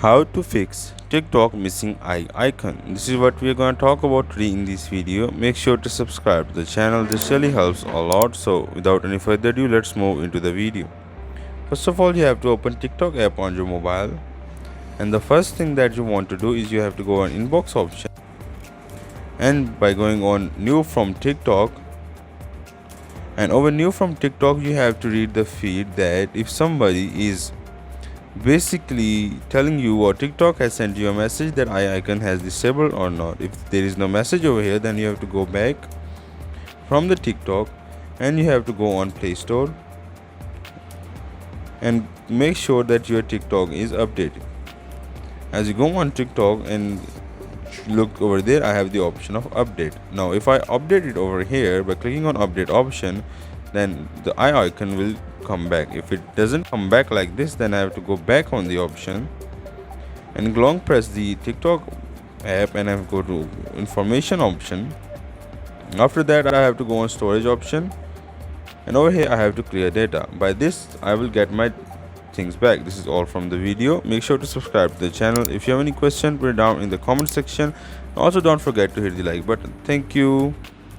How to fix TikTok missing eye icon. This is what we are going to talk about today in this video. Make sure to subscribe to the channel. This really helps a lot. So without any further ado, let's move into the video. First of all, you have to open TikTok app on your mobile. And the first thing that you want to do is you have to go on inbox option. And by going on new from TikTok, and over new from TikTok, you have to read the feed that if somebody is basically telling you or TikTok has sent you a message that eye icon has disabled or not. If there is no message over here, then you have to go back from the TikTok and you have to go on Play Store and make sure that your TikTok is updated. As you go on TikTok and look over there, I have the option of update. Now if I update it over here by clicking on update option, then the eye icon will come back. If it doesn't come back like this, then I have to go back on the option and long press the TikTok app and I have to go to information option. After that, I have to go on storage option, and over here I have to clear data. By this I will get my things back. This is all from the video. Make sure to subscribe to the channel. If you have any question, put it down in the comment section. Also don't forget to hit the like button. Thank you.